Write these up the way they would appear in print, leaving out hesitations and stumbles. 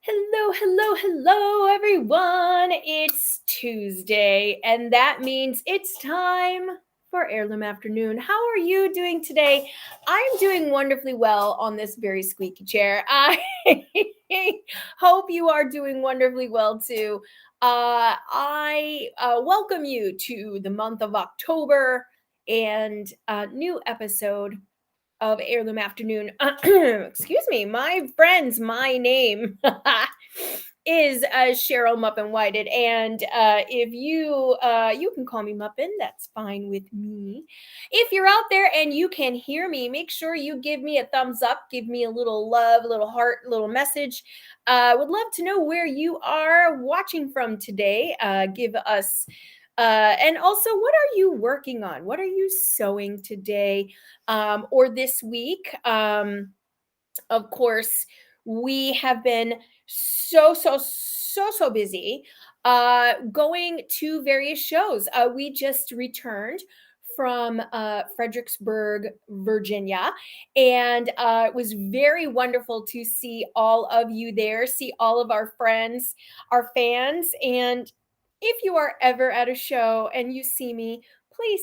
Hello, everyone. It's Tuesday, and that means it's time for Heirloom Afternoon. How are you doing today? I'm doing wonderfully well on this very squeaky chair. I hope you are doing wonderfully well too. I welcome you to the month of October and a new episode of Heirloom Afternoon. Excuse me, my friends, my name is Cheryl Muppin Whited, and if you can call me Muppin, that's fine with me. If you're out there and you can hear me, make sure you give me a thumbs up, give me a little love, a little heart, a little message. Would love to know where you are watching from today. Give us and also, what are you working on? What are you sewing today or this week? Of course, we have been so busy going to various shows. We just returned from Fredericksburg, Virginia, and it was very wonderful to see all of you there, see all of our friends, our fans, and if you are ever at a show and you see me, please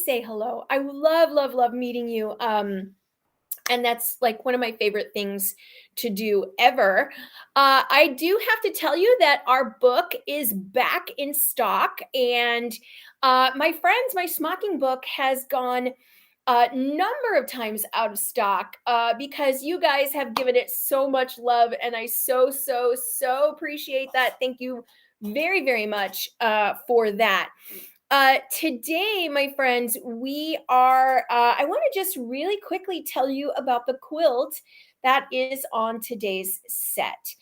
say hello. I love meeting you. And that's like one of my favorite things to do ever. I do have to tell you that our book is back in stock, and my friends, my smocking book has gone a number of times out of stock because you guys have given it so much love, and I so appreciate that. Thank you very much for that. Today, my friends, we are, I want to just really quickly tell you about the quilt that is on today's set.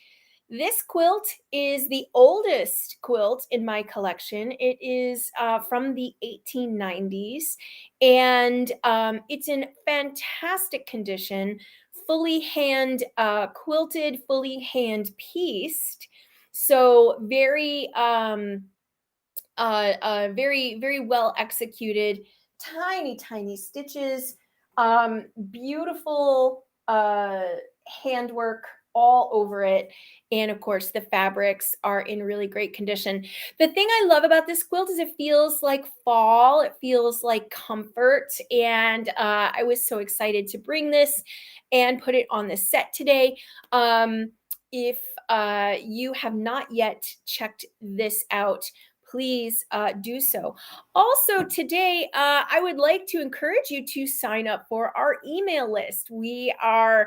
This quilt is the oldest quilt in my collection. It is from the 1890s, and it's in fantastic condition, fully hand quilted, fully hand pieced. So, very well executed, tiny stitches, beautiful handwork all over it, and of course the fabrics are in really great condition. The thing I love about this quilt is it feels like fall, it feels like comfort, and I was so excited to bring this and put it on the set today. If you have not yet checked this out, please do so. Also, today, I would like to encourage you to sign up for our email list. We have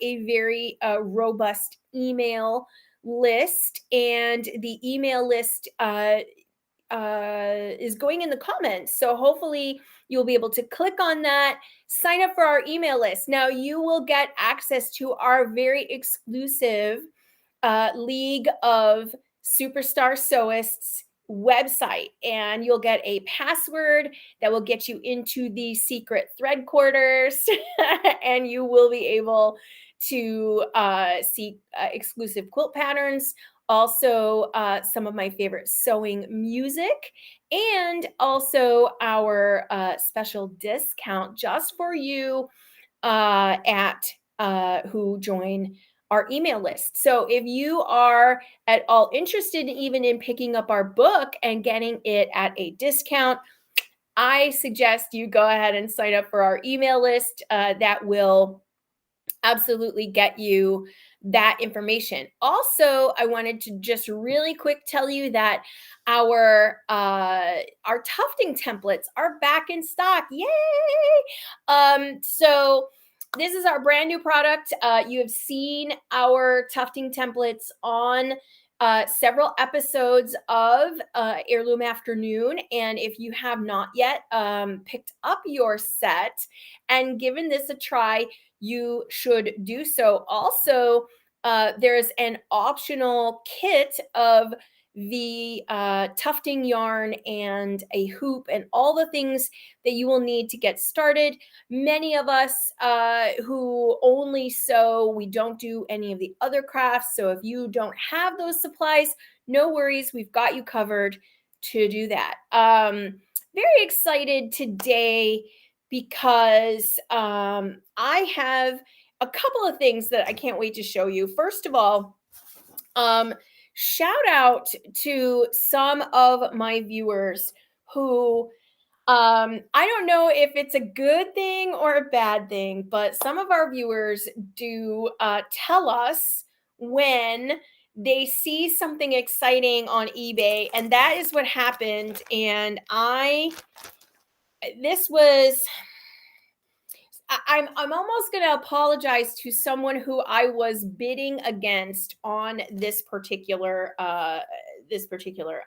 a very robust email list, and the email list is going in the comments. So hopefully you'll be able to click on that, sign up for our email list. Now you will get access to our very exclusive League of Superstar Sewists website, and you'll get a password that will get you into the secret thread quarters and you will be able to see exclusive quilt patterns, also some of my favorite sewing music, and also our special discount just for you at who join our email list. So if you are at all interested even in picking up our book and getting it at a discount, I suggest you go ahead and sign up for our email list. That will absolutely get you that information. Also, I wanted to just really quick tell you that our tufting templates are back in stock. Yay! So this is our brand new product. You have seen our tufting templates on several episodes of Heirloom Afternoon. And if you have not yet picked up your set and given this a try, you should do so. Also, there's an optional kit of the tufting yarn and a hoop and all the things that you will need to get started. Many of us who only sew, we don't do any of the other crafts. So if you don't have those supplies, no worries, we've got you covered to do that. Very excited today because I have a couple of things that I can't wait to show you. First of all, um, shout out to some of my viewers who I don't know if it's a good thing or a bad thing, but some of our viewers do tell us when they see something exciting on eBay, and that is what happened. And this was I'm almost going to apologize to someone who I was bidding against on this particular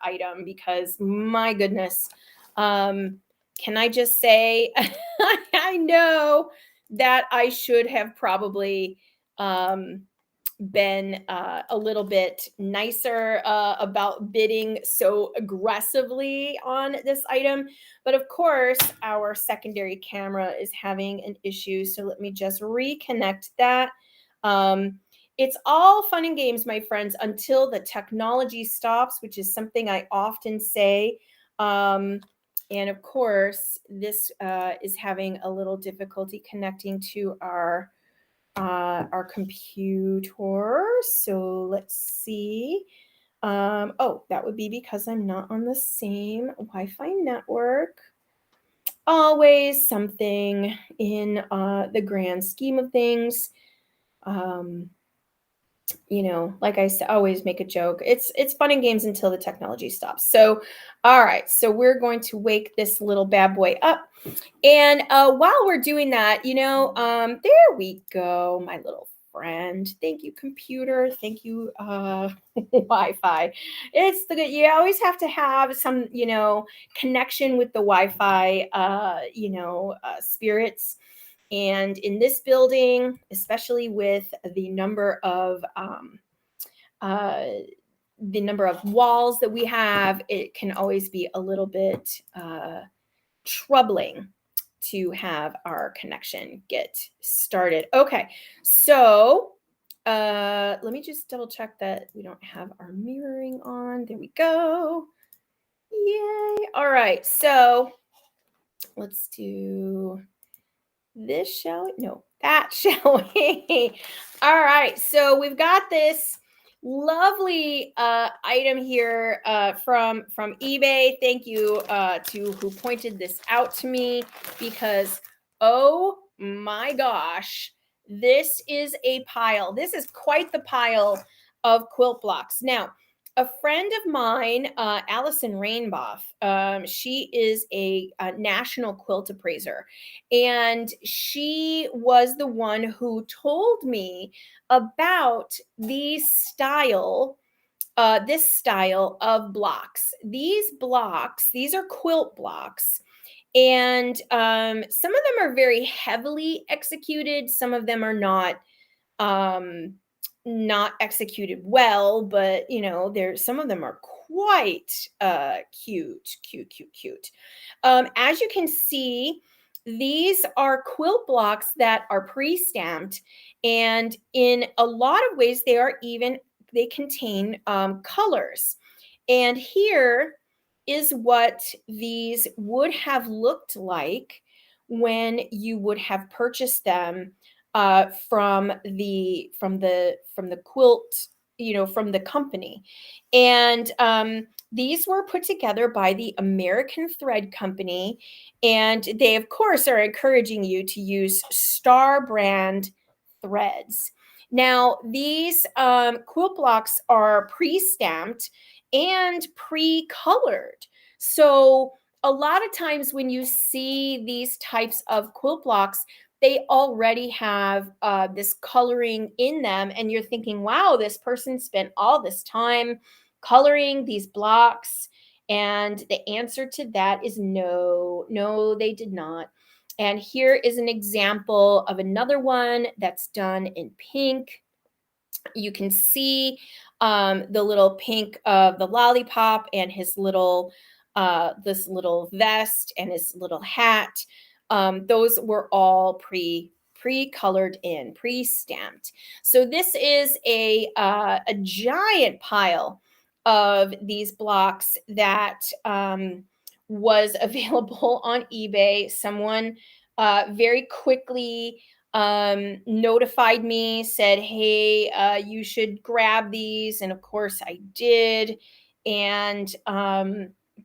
item, because my goodness, um can I just say I know that I should have probably um been a little bit nicer about bidding so aggressively on this item. But of course, our secondary camera is having an issue. So let me just reconnect that. It's all fun and games, my friends, until the technology stops, which is something I often say. And of course, this is having a little difficulty connecting to our computer. So let's see. Oh, that would be because I'm not on the same Wi-Fi network. Always something in the grand scheme of things. Um, like I said, always make a joke. It's fun and games until the technology stops. So, all right. So we're going to wake this little bad boy up. And while we're doing that, there we go, my little friend. Thank you, computer. Thank you, Wi-Fi. You always have to have some, connection with the Wi-Fi, spirits. And in this building, especially with uh, the number of walls that we have, it can always be a little bit troubling to have our connection get started. Okay, so let me just double check that we don't have our mirroring on. There we go. Yay. All right, so let's do this, shall we? No, that, shall we? All right, so we've got this lovely item here from eBay. Thank you to who pointed this out to me, because oh my gosh, this is a pile. This is quite the pile of quilt blocks. Now, a friend of mine, Allison Rainboff, she is a national quilt appraiser, and she was the one who told me about this style of blocks. These are quilt blocks, and some of them are very heavily executed. Some of them are um, not executed well, but there's some of them are quite cute. As you can see, these are quilt blocks that are pre-stamped, and in a lot of ways they contain colors. And here is what these would have looked like when you would have purchased them from the quilt, from the company. And these were put together by the American Thread Company, and they of course are encouraging you to use Star brand threads. Now, these quilt blocks are pre-stamped and pre-colored. So a lot of times when you see these types of quilt blocks, they already have this coloring in them, and you're thinking, wow, this person spent all this time coloring these blocks. And the answer to that is no, no, they did not. And here is an example of another one that's done in pink. You can see the little pink of the lollipop and his little this little vest and his little hat. Those were all pre-colored in, pre-stamped. So this is a giant pile of these blocks that was available on eBay. Someone very quickly notified me, said, "Hey, you should grab these," and of course I did. And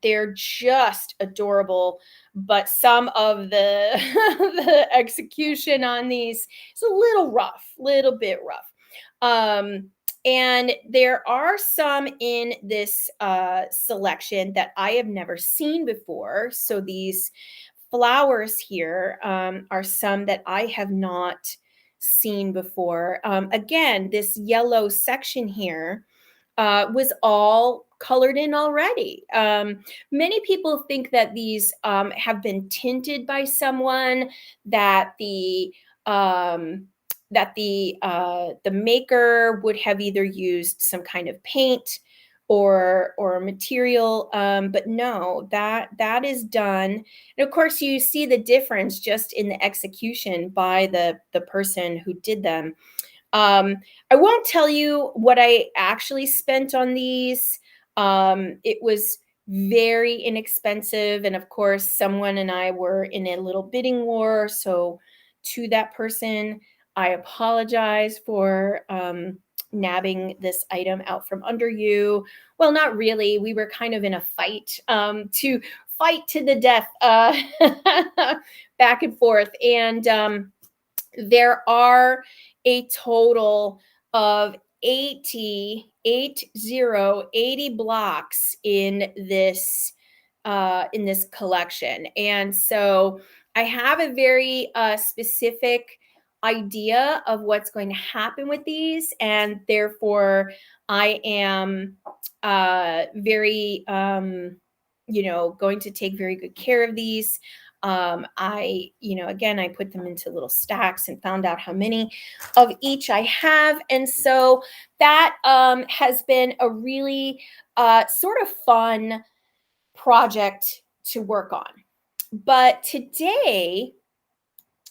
they're just adorable. But some of the the execution on these is a little rough, little bit rough. And there are some in this selection that I have never seen before. So these flowers here are some that I have not seen before. Again, this yellow section here was all colored in already. Many people think that these have been tinted by someone, that um, the maker would have either used some kind of paint or a material, but no, that is done. And of course, you see the difference just in the execution by the person who did them. um, I won't tell you what I actually spent on these. It was very inexpensive. And of course, someone and I were in a little bidding war. So, to that person, I apologize for nabbing this item out from under you. Well, not really. We were kind of in a fight to fight to the death, back and forth. And there are a total of 80 blocks in this collection. And so I have a very specific idea of what's going to happen with these, and therefore I am very going to take very good care of these. Again, I put them into little stacks and found out how many of each I have. And so that has been a really sort of fun project to work on. But today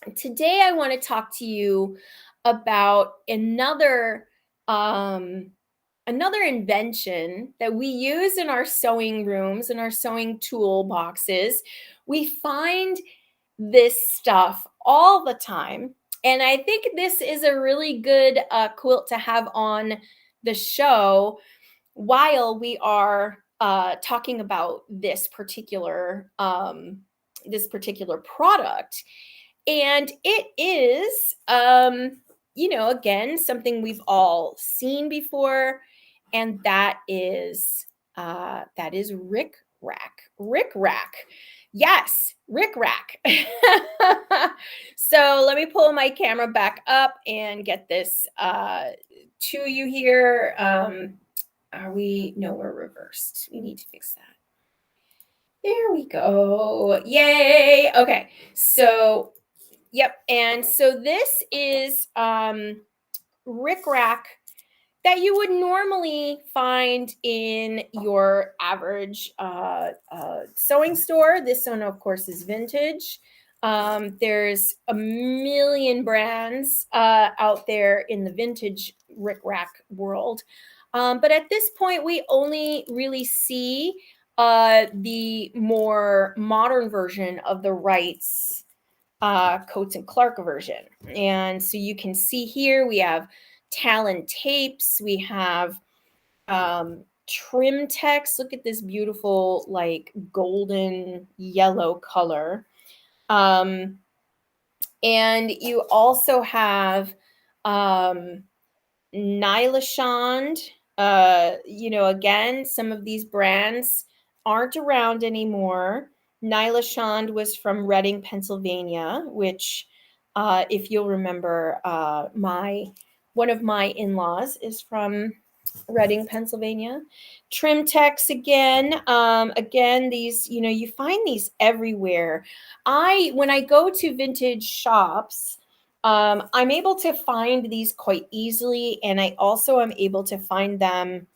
I want to talk to you about another invention that we use in our sewing rooms and our sewing toolboxes. We find this stuff all the time. And I think this is a really good quilt to have on the show while we are talking about this particular product. And it is, again, something we've all seen before, and that is Rick Rack. Rick Rack. Yes, Rick Rack. So let me pull my camera back up and get this to you here. Are we? No, we're reversed. We need to fix that. There we go. Yay. Okay. So, yep. And so this is Rick Rack that you would normally find in your average sewing store. This one, of course, is vintage. There's a million brands out there in the vintage Rick Rack world. But at this point, we only really see the more modern version of the Wrights Coates and Clark version. And so you can see here we have Talon tapes, we have trim text. Look at this beautiful, like golden yellow color. And you also have Nylashond. Again, some of these brands aren't around anymore. Nylashond was from Reading, Pennsylvania, which, if you'll remember, one of my in-laws is from Reading, Pennsylvania. Trimtex again. Again, these, you find these everywhere. When I go to vintage shops, I'm able to find these quite easily, and I also am able to find them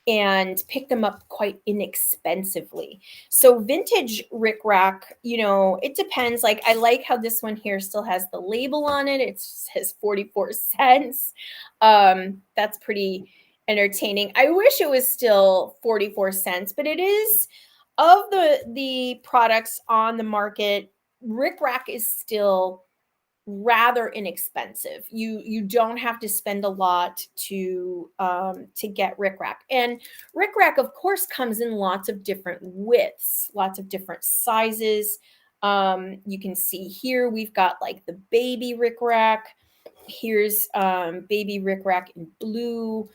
and pick them up quite inexpensively. So vintage Rick Rack, it depends. Like, I like how this one here still has the label on it. It says 44 cents. That's pretty entertaining. I wish it was still 44 cents, but it is, of the products on the market, Rick Rack is still rather inexpensive. You don't have to spend a lot to get rickrack. And rickrack, of course, comes in lots of different widths, lots of different sizes. You can see here we've got like the baby rickrack. Here's baby rickrack in blue.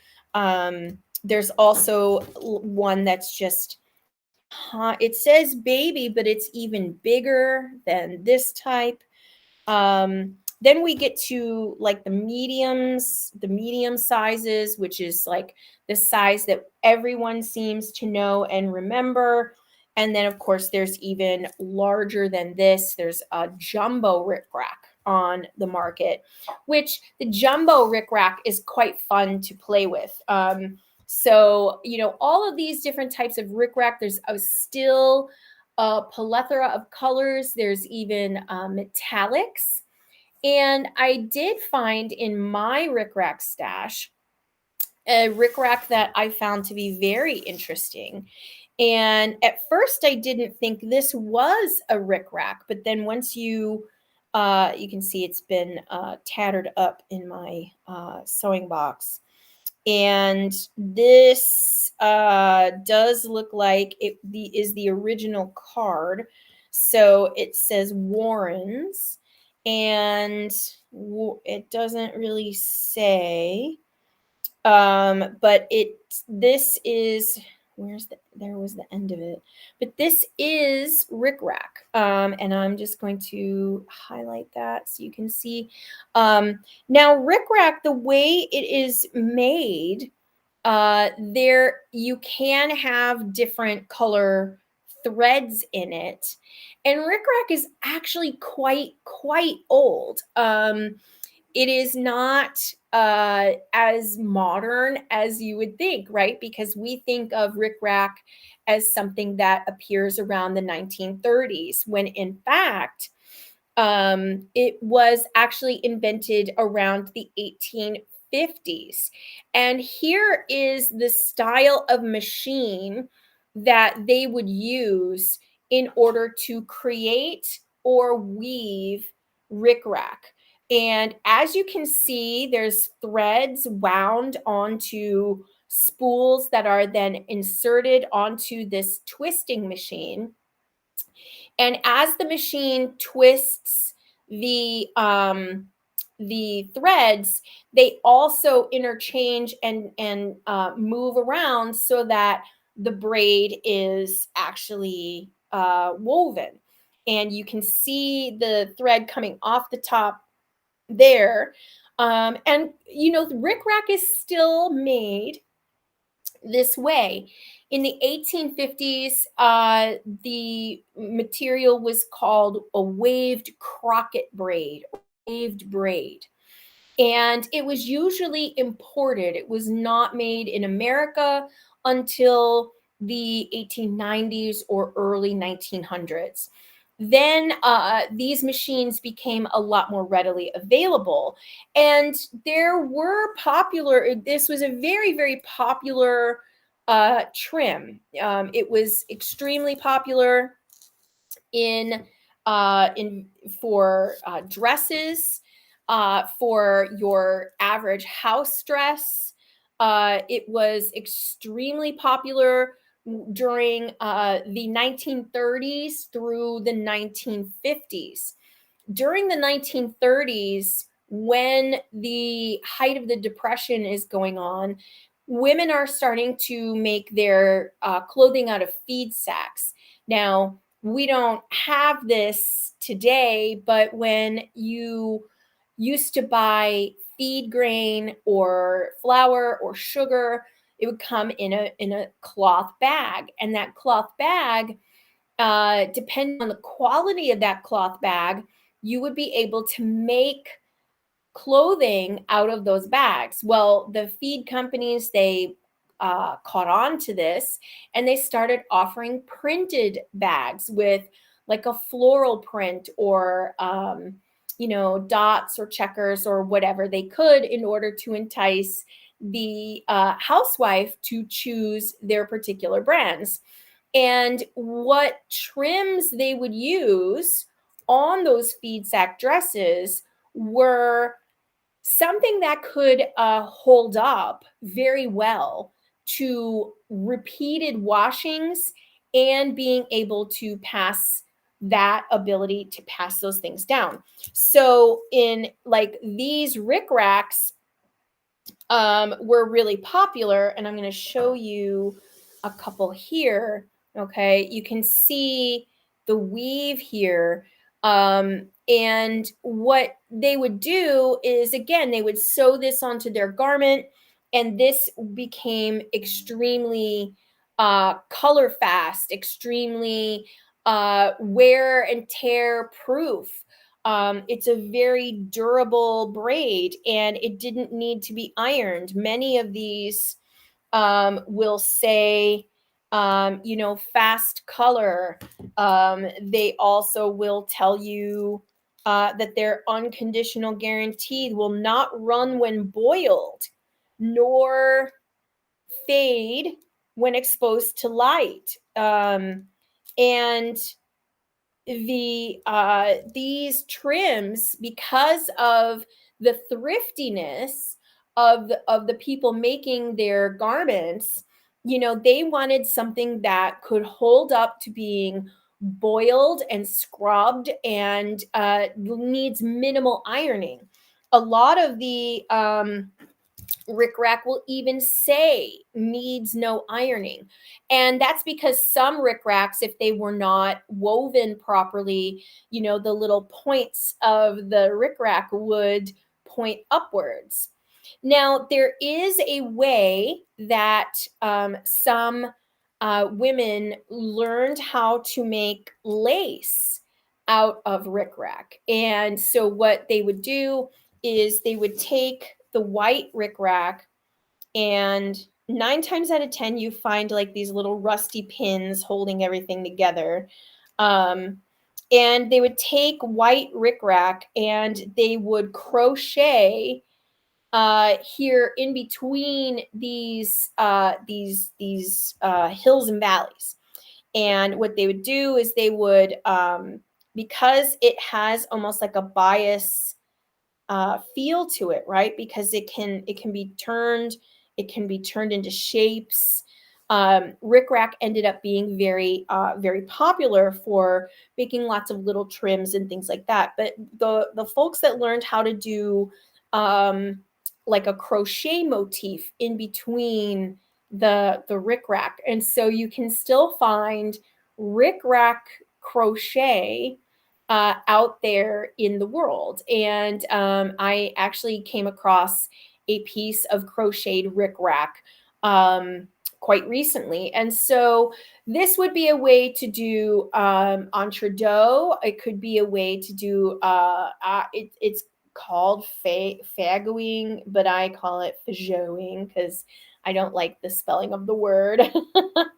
There's also one that's just it says baby, but it's even bigger than this type. Then we get to like the medium sizes, which is like the size that everyone seems to know and remember. And then, of course, there's even larger than this. There's a jumbo rickrack on the market, which the jumbo rickrack is quite fun to play with. So, all of these different types of rickrack, there's still a plethora of colors. There's even metallics. And I did find in my rickrack stash a rickrack that I found to be very interesting. And at first, I didn't think this was a rickrack, but then once you can see it's been tattered up in my sewing box. And this does look like is the original card. So it says Warren's, and it doesn't really say. But this is there was the end of it, but this is rickrack. And I'm just going to highlight that so you can see. Now rickrack, the way it is made, there you can have different color threads in it, and rickrack is actually quite old. It is not as modern as you would think, right? Because we think of rickrack as something that appears around the 1930s, when in fact, it was actually invented around the 1850s. And here is the style of machine that they would use in order to create or weave rickrack. And as you can see, there's threads wound onto spools that are then inserted onto this twisting machine. And as the machine twists the threads, they also interchange and move around so that the braid is actually woven. And you can see the thread coming off the top there. And rickrack is still made this way. In the 1850s, the material was called a waved crocket braid, waved braid. And it was usually imported. It was not made in America until the 1890s or early 1900s. Then these machines became a lot more readily available. And this was a very popular trim. It was extremely popular in in for dresses, for your average house dress. It was extremely popular during the 1930s through the 1950s. During the 1930s, when the height of the Depression is going on, women are starting to make their clothing out of feed sacks. Now, we don't have this today, but when you used to buy feed grain or flour or sugar, it would come in a cloth bag, and that cloth bag, depending on the quality of that cloth bag, you would be able to make clothing out of those bags. Well, the feed companies, they caught on to this, and they started offering printed bags with like a floral print or dots or checkers or whatever they could, in order to entice the housewife to choose their particular brands. And what trims they would use on those feed sack dresses were something that could hold up very well to repeated washings and being able to pass that ability to pass those things down. So in like these rickrack were really popular, and I'm going to show you a couple here. Okay, you can see the weave here. And what they would do is, again, they would sew this onto their garment, and this became extremely color fast, extremely wear and tear proof. It's a very durable braid, and it didn't need to be ironed. Many of these will say, fast color. They also will tell you that they're unconditional guaranteed, will not run when boiled, nor fade when exposed to light. And these trims, because of the thriftiness of the people making their garments, they wanted something that could hold up to being boiled and scrubbed, and needs minimal ironing. A lot of the rickrack will even say needs no ironing. And that's because some rickracks, if they were not woven properly, the little points of the rickrack would point upwards. Now, there is a way that some women learned how to make lace out of rickrack. And so, what they would do is they would take the white rickrack, and 9 times out of 10, you find like these little rusty pins holding everything together. Um, and they would take white rickrack and they would crochet here in between these hills and valleys. And what they would do is they would, because it has almost like a bias feel to it, right? Because it can be turned, it can be turned into shapes. Rickrack ended up being very popular for making lots of little trims and things like that. But the folks that learned how to do um, like a crochet motif in between the rickrack, and so you can still find rickrack crochet out there in the world. And I actually came across a piece of crocheted rickrack quite recently. And so this would be a way to do entre deux. It could be a way to do, it's called fagoing, but I call it fajoing because I don't like the spelling of the word.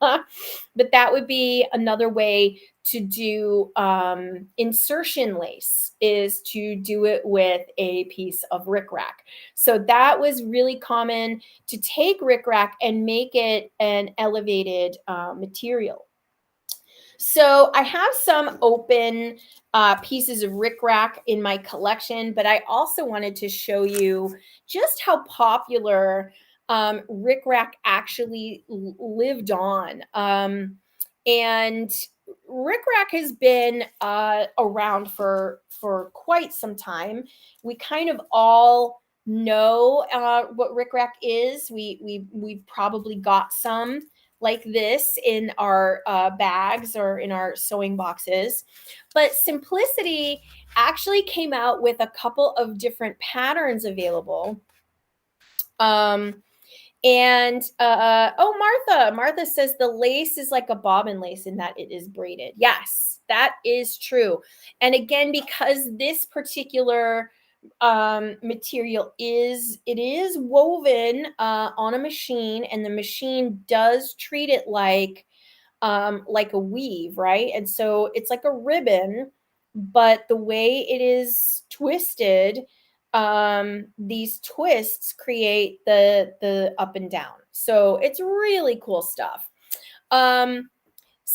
But that would be another way to do insertion lace, is to do it with a piece of rickrack. So that was really common, to take rickrack and make it an elevated material. So I have some open pieces of rickrack in my collection, but I also wanted to show you just how popular rickrack actually lived on. And rickrack has been around for quite some time. We kind of all know what rickrack is. We probably got some like this in our bags or in our sewing boxes. But Simplicity actually came out with a couple of different patterns available. Martha says the lace is like a bobbin lace in that it is braided. Yes, that is true. And again, because this particular material is woven on a machine, and the machine does treat it like a weave, right? And so it's like a ribbon, but the way it is twisted, these twists create the up and down. So it's really cool stuff. Um,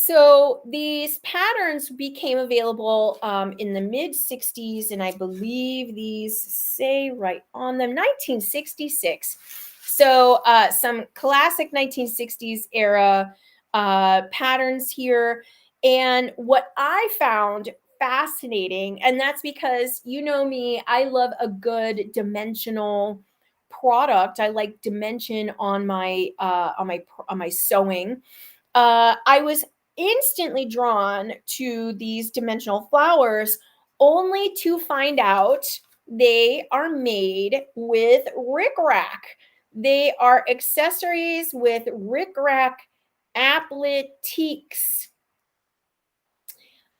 So these patterns became available in the mid 60s, and I believe these say right on them 1966. So some classic 1960s era patterns here. And what I found fascinating, and that's because you know me, I love a good dimensional product. I like dimension on my sewing. I was instantly drawn to these dimensional flowers only to find out they are made with rickrack. They are accessories with rickrack appliques.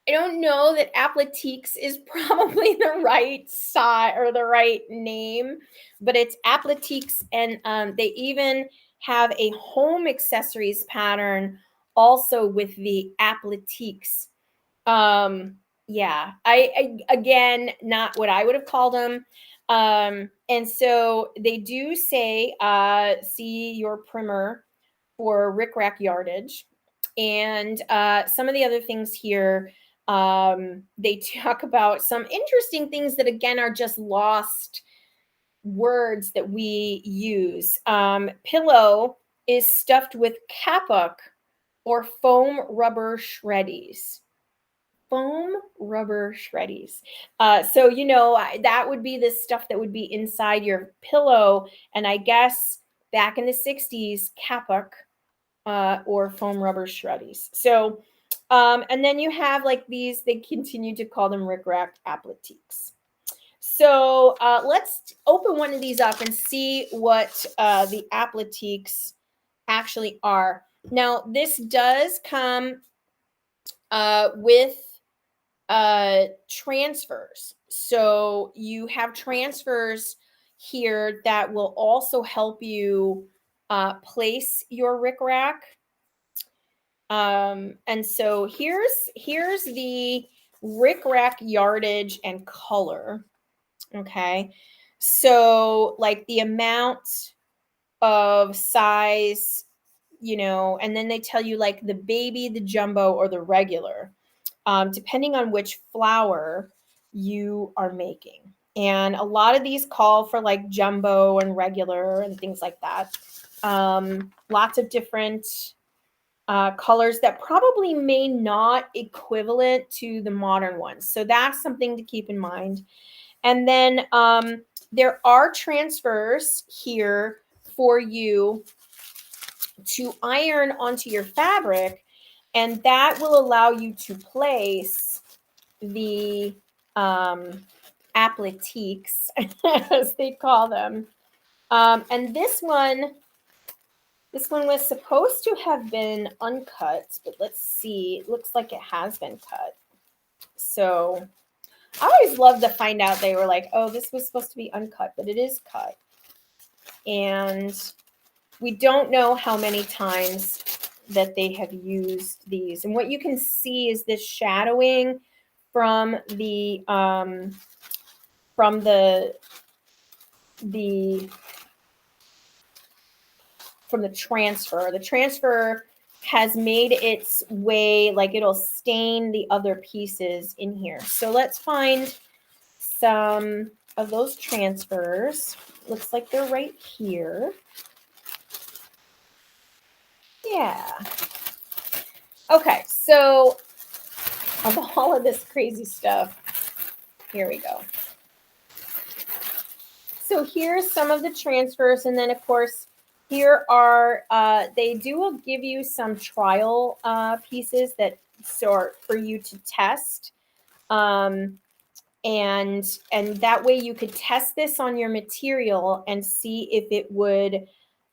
I don't know that appliques is probably the right size or the right name, but it's appliques, and they even have a home accessories pattern also with the appliques. Um, yeah, I again not what I would have called them. And so they do say, see your primer for rickrack yardage. And some of the other things here, they talk about some interesting things that, again, are just lost words that we use. Pillow is stuffed with kapuk or foam rubber shreddies. Foam rubber shreddies. So, that would be the stuff that would be inside your pillow. And I guess back in the 60s, kapuk or foam rubber shreddies. So, and then you have like these, they continue to call them rickrack appliques. So let's open one of these up and see what the appliques actually are. Now, this does come with transfers. So you have transfers here that will also help you place your rickrack. And so here's the rickrack yardage and color. Okay. So like the amount of size, and then they tell you like the baby, the jumbo, or the regular, depending on which flower you are making. And a lot of these call for like jumbo and regular and things like that. Lots of different colors that probably may not equivalent to the modern ones. So that's something to keep in mind. And then there are transfers here for you to iron onto your fabric, and that will allow you to place the appliques, as they call them. And this one was supposed to have been uncut, but let's see. It looks like it has been cut. So I always love to find out they were like, oh, this was supposed to be uncut, but it is cut. And we don't know how many times that they have used these. And what you can see is this shadowing from the transfer. The transfer has made its way, like it'll stain the other pieces in here. So let's find some of those transfers. Looks like they're right here. Yeah. Okay, so of all of this crazy stuff, here we go. So here's some of the transfers, and then of course here are they will give you some trial pieces that sort for you to test, and that way you could test this on your material and see if it would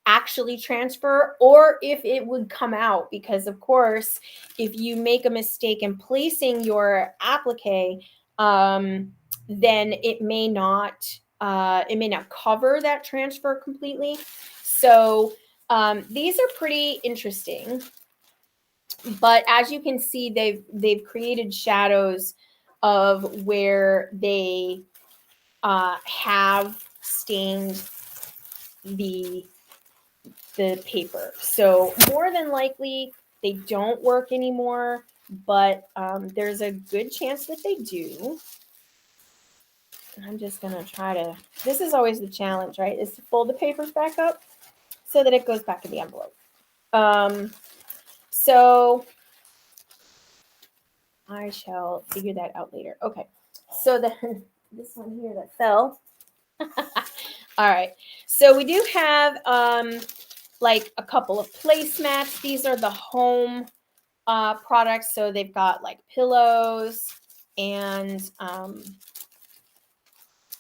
actually transfer or if it would come out, because of course if you make a mistake in placing your applique, then it may not cover that transfer completely. So these are pretty interesting, but as you can see, they've created shadows of where they have stained the paper. So more than likely they don't work anymore, but there's a good chance that they do. I'm just gonna try to, this is always the challenge, right? Is to fold the papers back up so that it goes back in the envelope. So I shall figure that out later. Okay, so then this one here that fell. All right, so we do have like a couple of placemats. These are the home products, so they've got like pillows and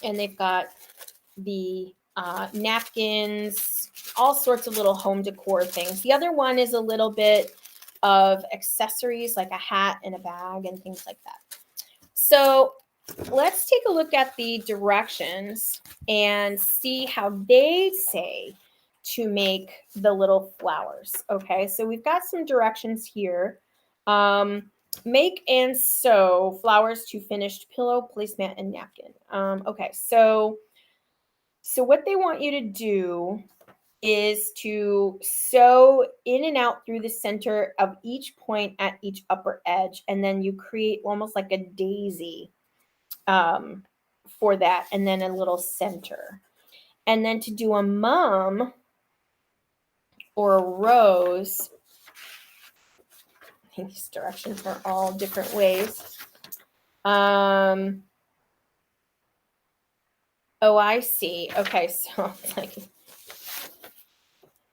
they've got the napkins, all sorts of little home decor things. The other one is a little bit of accessories like a hat and a bag and things like that. So let's take a look at the directions and see how they say to make the little flowers. Okay, so we've got some directions here. Make and sew flowers to finished pillow, placemat, and napkin. Okay, so what they want you to do is to sew in and out through the center of each point at each upper edge, and then you create almost like a daisy for that, and then a little center. And then to do a mum or a rose, I think these directions are all different ways. Oh, I see. Okay, so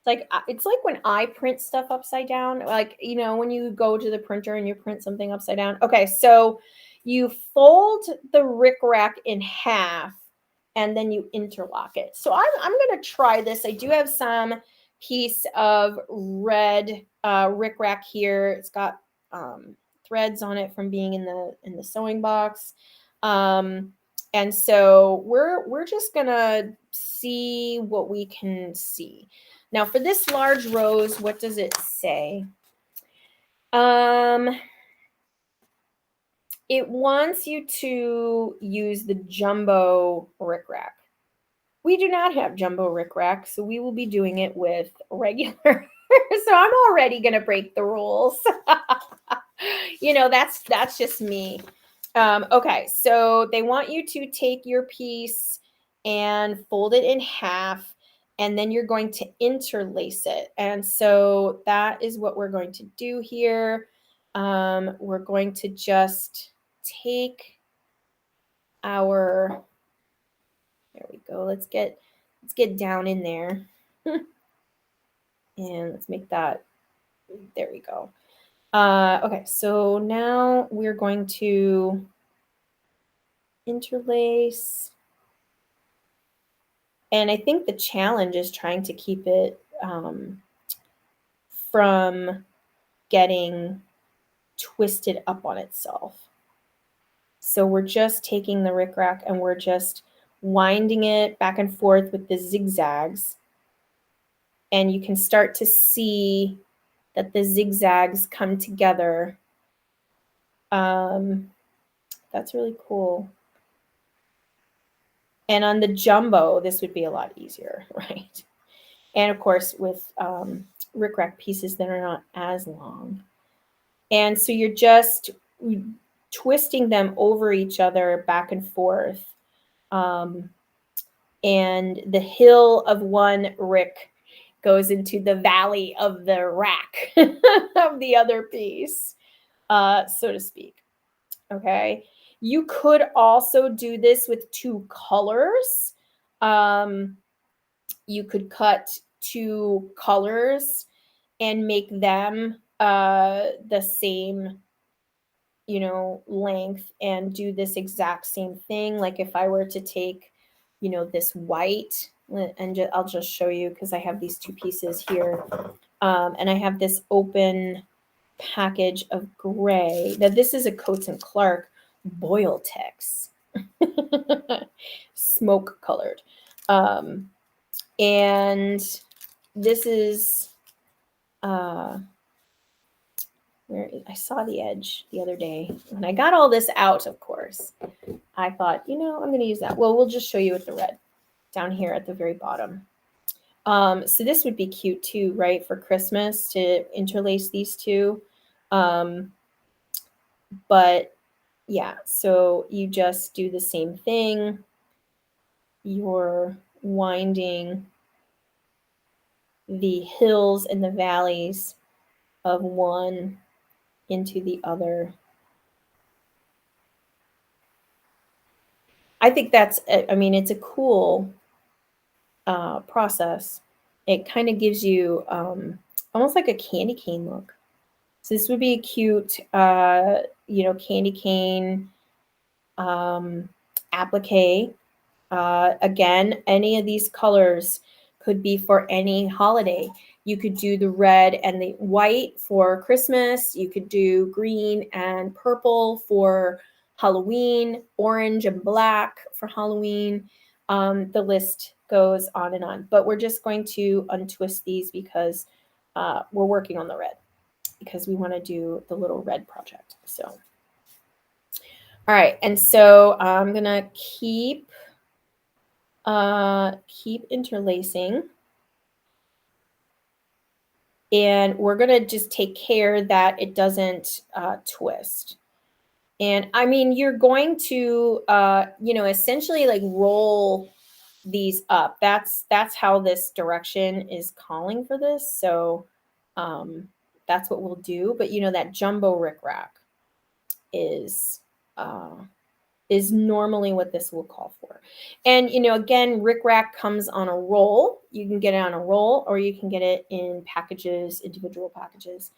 it's like when I print stuff upside down, like, you know, when you go to the printer and you print something upside down. Okay, so you fold the rickrack in half and then you interlock it. So I'm going to try this. I do have some piece of red rickrack here. It's got threads on it from being in the sewing box. And so we're just going to see what we can see. Now for this large rose, what does it say? It wants you to use the jumbo rickrack. We do not have jumbo rickrack, so we will be doing it with regular. So I'm already going to break the rules. You know, that's just me. Okay, so they want you to take your piece and fold it in half, and then you're going to interlace it. And so that is what we're going to do here. We're going to just take our, there we go. Let's get down in there. And let's make that, there we go. Okay, so now we're going to interlace. And I think the challenge is trying to keep it from getting twisted up on itself. So we're just taking the rickrack and we're just winding it back and forth with the zigzags. And you can start to see that the zigzags come together. That's really cool. And on the jumbo, this would be a lot easier, right? And of course, with rickrack pieces that are not as long. And so you're just twisting them over each other back and forth. And the hill of one rick goes into the valley of the rack of the other piece, so to speak. Okay. You could also do this with two colors. You could cut two colors and make them the same, you know, length and do this exact same thing. Like if I were to take, you know, this white, and I'll just show you because I have these two pieces here. And I have this open package of gray. Now this is a Coats and Clark Boil Tex. Smoke colored. And this is where I saw the edge the other day. When I got all this out, of course, I thought, you know, I'm going to use that. Well, we'll just show you with the red down here at the very bottom. So this would be cute too, right? For Christmas to interlace these two. Um, but yeah, so you just do the same thing. You're winding the hills and the valleys of one into the other. I think I mean, it's a cool process. It kind of gives you almost like a candy cane look. So this would be a cute, candy cane um, applique. Again, any of these colors could be for any holiday. You could do the red and the white for Christmas. You could do green and purple for Halloween, orange and black for Halloween. The list goes on and on. But we're just going to untwist these because we're working on the red because we want to do the little red project. So, all right. And so I'm going to keep interlacing, and we're going to just take care that it doesn't twist. And I mean, you're going to essentially like roll these up. That's how this direction is calling for this. So that's what we'll do. But that jumbo rickrack is uh is normally what this will call for. And, again, rickrack comes on a roll. You can get it on a roll or you can get it in packages, individual packages.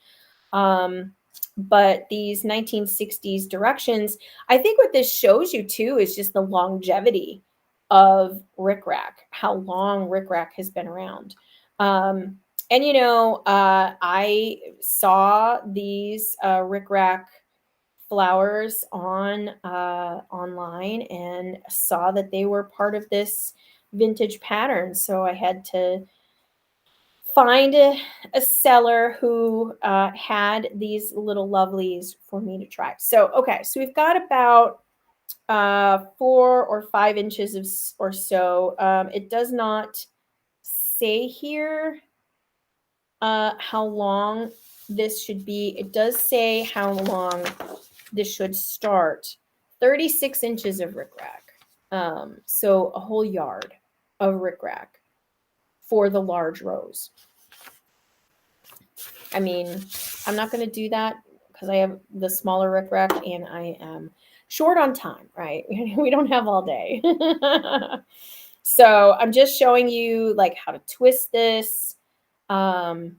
But these 1960s directions, I think what this shows you too is just the longevity of rickrack, how long rickrack has been around. And, I saw these rickrack flowers on online and saw that they were part of this vintage pattern. So I had to find a seller who had these little lovelies for me to try. So okay, so we've got about 4 or 5 inches or so. It does not say here how long this should be. It does say how long this should start. 36 inches of rickrack. So a whole yard of rickrack for the large rows. I mean, I'm not going to do that because I have the smaller rickrack and I am short on time, right? We don't have all day. So I'm just showing you like how to twist this. And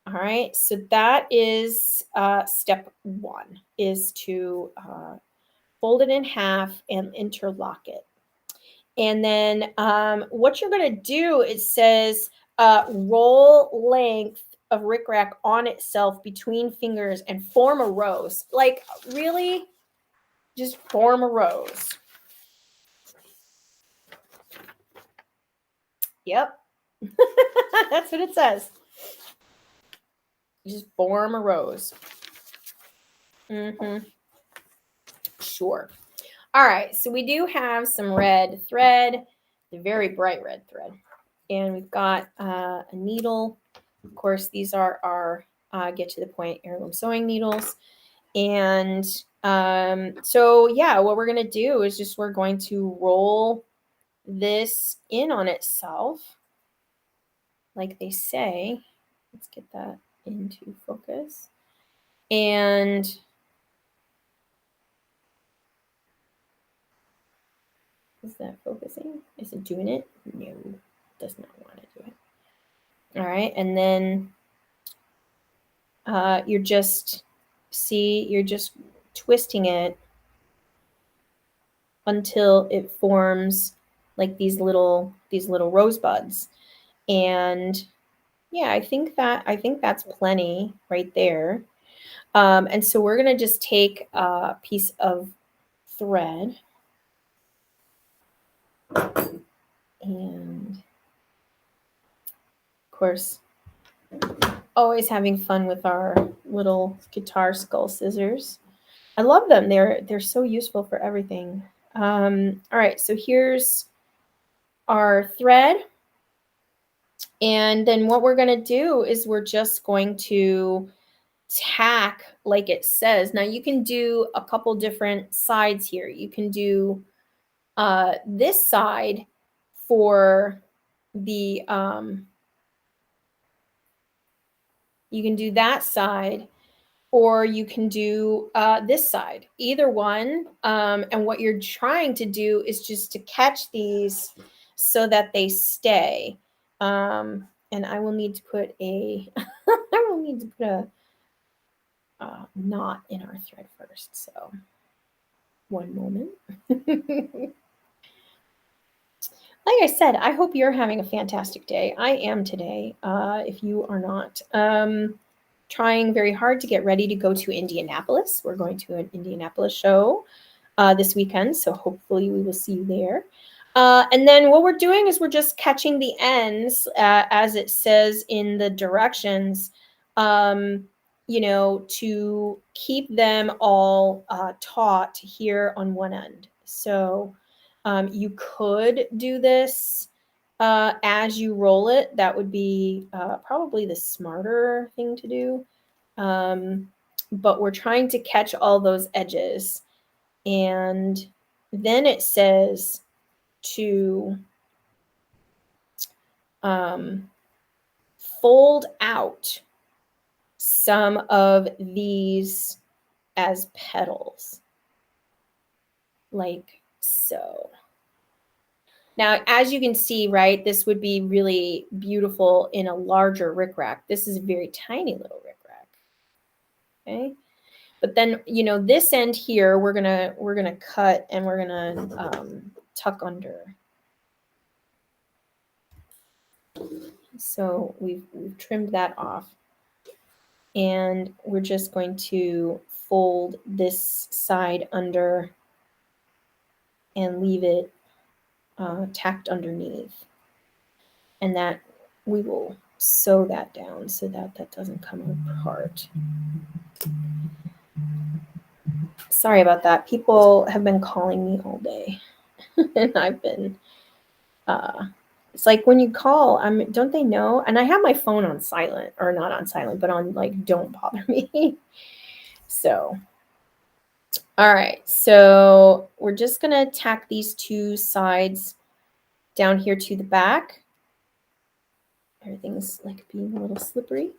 all right, so that is step one, is to fold it in half and interlock it. And then what you're going to do, it says roll length of rickrack on itself between fingers and form a rose. Like, really? Just form a rose. Yep. That's what it says. Just form a rose. Mm-hmm. Sure. All right, so we do have some red thread, the very bright red thread. And we've got a needle. Of course, these are our get to the point heirloom sewing needles. And so, yeah, what we're going to do is just we're going to roll this in on itself, like they say. Let's get that into focus. And is that focusing? Is it doing it? No, it does not want to do it. All right, and then you're just twisting it until it forms like these little rosebuds. And yeah, I think that's plenty right there. And so we're gonna just take a piece of thread and of course always having fun with our little guitar skull scissors. I love them. They're so useful for everything. All right, so here's our thread. And then what we're going to do is we're just going to tack like it says. Now you can do a couple different sides here. You can do this side for the you can do that side, or you can do this side, either one. And what you're trying to do is just to catch these so that they stay. And I will need to put a I will need to put a knot in our thread first. So one moment. Like I said, I hope you're having a fantastic day. I am today. If you are not, trying very hard to get ready to go to Indianapolis. We're going to an Indianapolis show this weekend, so hopefully we will see you there. And then what we're doing is we're just catching the ends as it says in the directions, to keep them all taut here on one end. So you could do this as you roll it. That would be probably the smarter thing to do. But we're trying to catch all those edges. And then it says to fold out some of these as petals, like so. Now, as you can see, right, this would be really beautiful in a larger rickrack. This is a very tiny little rickrack. Okay. But then, this end here, we're gonna cut and we're gonna tuck under. So we've trimmed that off. And we're just going to fold this side under and leave it tacked underneath. And that we will sew that down so that that doesn't come apart. Sorry about that. People have been calling me all day. And I've been it's like when you call, don't they know? And I have my phone on silent, or not on silent, but on like don't bother me. So all right, so we're just gonna tack these two sides down here to the back. Everything's like being a little slippery.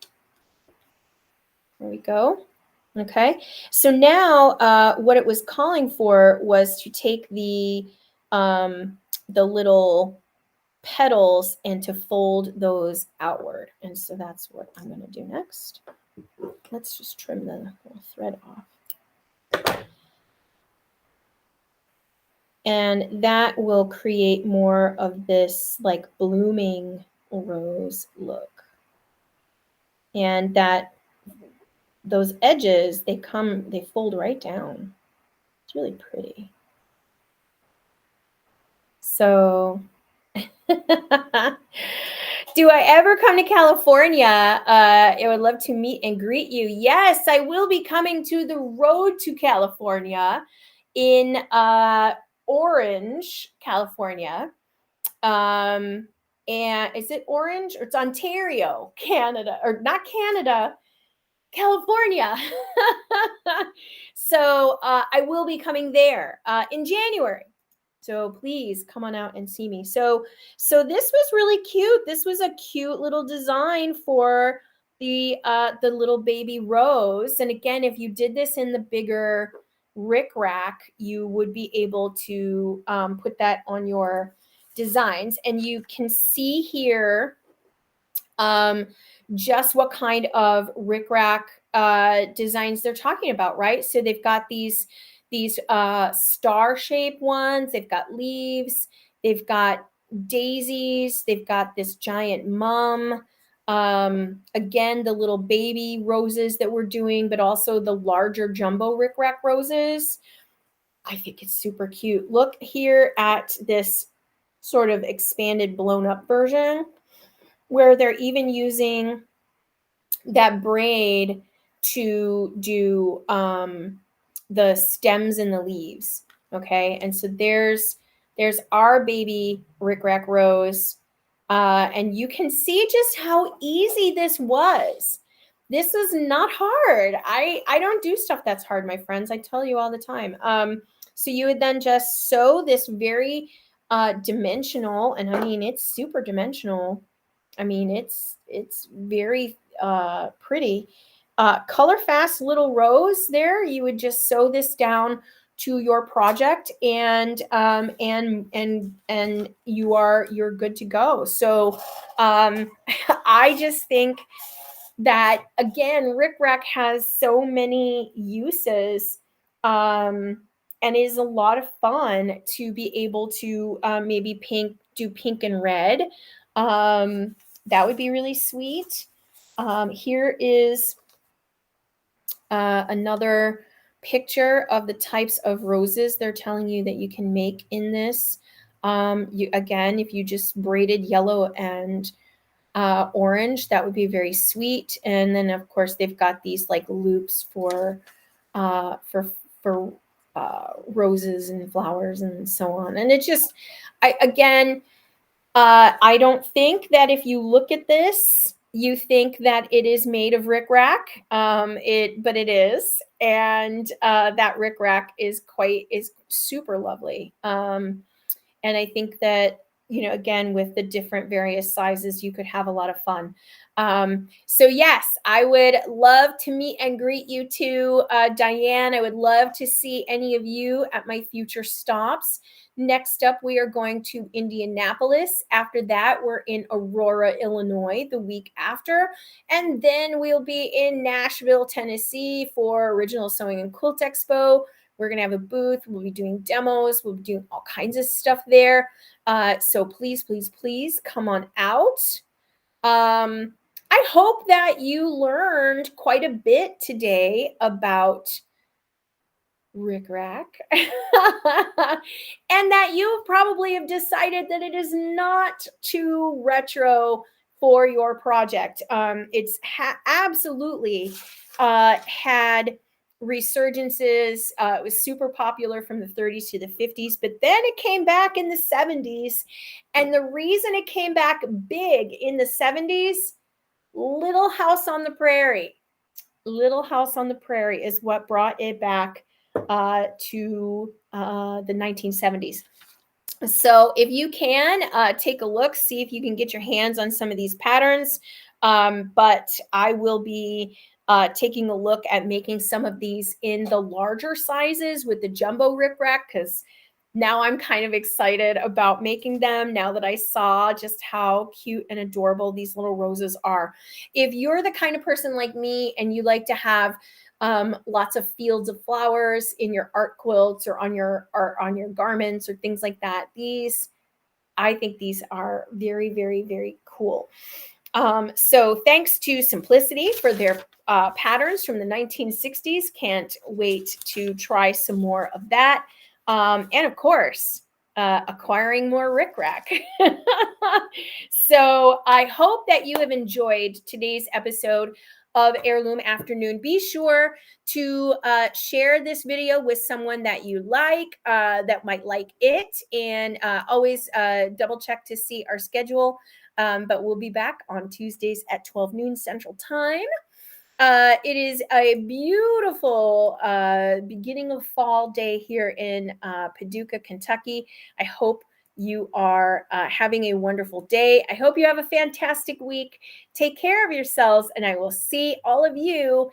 There we go. Okay, so now what it was calling for was to take the little petals and to fold those outward. And so that's what I'm going to do next. Let's just trim the little thread off. And that will create more of this like blooming rose look. And those edges, they fold right down. It's really pretty. So do I ever come to California? I would love to meet and greet you. Yes, I will be coming to the road to California in Orange, California. And is it Orange or it's Ontario, Canada, or not Canada, California. So I will be coming there in January. So please come on out and see me. So this was really cute. This was a cute little design for the little baby rose. And again, if you did this in the bigger rickrack, you would be able to put that on your designs. And you can see here just what kind of rickrack designs they're talking about, right? So they've got these star-shaped ones, they've got leaves, they've got daisies, they've got this giant mum. Again, the little baby roses that we're doing, but also the larger jumbo rickrack roses. I think it's super cute. Look here at this sort of expanded, blown up version where they're even using that braid to do the stems and the leaves. Okay, and so there's our baby rickrack rose And you can see just how easy this was. This was not hard. I don't do stuff that's hard, my friends. I tell you all the time. So you would then just sew this very dimensional, and I mean it's super dimensional. I mean it's very pretty. Color fast little rows there. You would just sew this down to your project, and you're good to go. So I just think that again, rickrack has so many uses, um, and is a lot of fun to be able to maybe do pink and red. Um, that would be really sweet. Here is another picture of the types of roses they're telling you that you can make in this. You again, if you just braided yellow and orange, that would be very sweet. And then of course they've got these like loops uh, for for roses and flowers and so on. And it just, I again, I don't think that if you look at this, you think that it is made of rickrack. But it is, and that rickrack is super lovely. And I think that, again, with the different various sizes, you could have a lot of fun. So yes, I would love to meet and greet you too, Diane. I would love to see any of you at my future stops. Next up, we are going to Indianapolis. After that, we're in Aurora, Illinois the week after. And then we'll be in Nashville, Tennessee for Original Sewing and Quilt Expo. We're going to have a booth. We'll be doing demos. We'll be doing all kinds of stuff there. So please, please, please come on out. I hope that you learned quite a bit today about rickrack and that you probably have decided that it is not too retro for your project. It's absolutely had resurgences. It was super popular from the 30s to the 50s, but then it came back in the 70s. And the reason it came back big in the 70s, Little House on the Prairie. Little House on the Prairie is what brought it back to the 1970s. So if you can take a look, see if you can get your hands on some of these patterns. But I will be taking a look at making some of these in the larger sizes with the jumbo rickrack, because now I'm kind of excited about making them now that I saw just how cute and adorable these little roses are. If you're the kind of person like me and you like to have lots of fields of flowers in your art quilts or on your garments or things like that, I think these are very, very, very cool. So thanks to Simplicity for their patterns from the 1960s. Can't wait to try some more of that. And of course, acquiring more rickrack. So I hope that you have enjoyed today's episode of Heirloom Afternoon. Be sure to share this video with someone that you like, that might like it, and always double check to see our schedule. But we'll be back on Tuesdays at 12 noon Central Time. It is a beautiful beginning of fall day here in Paducah, Kentucky. I hope you are having a wonderful day. I hope you have a fantastic week. Take care of yourselves, and I will see all of you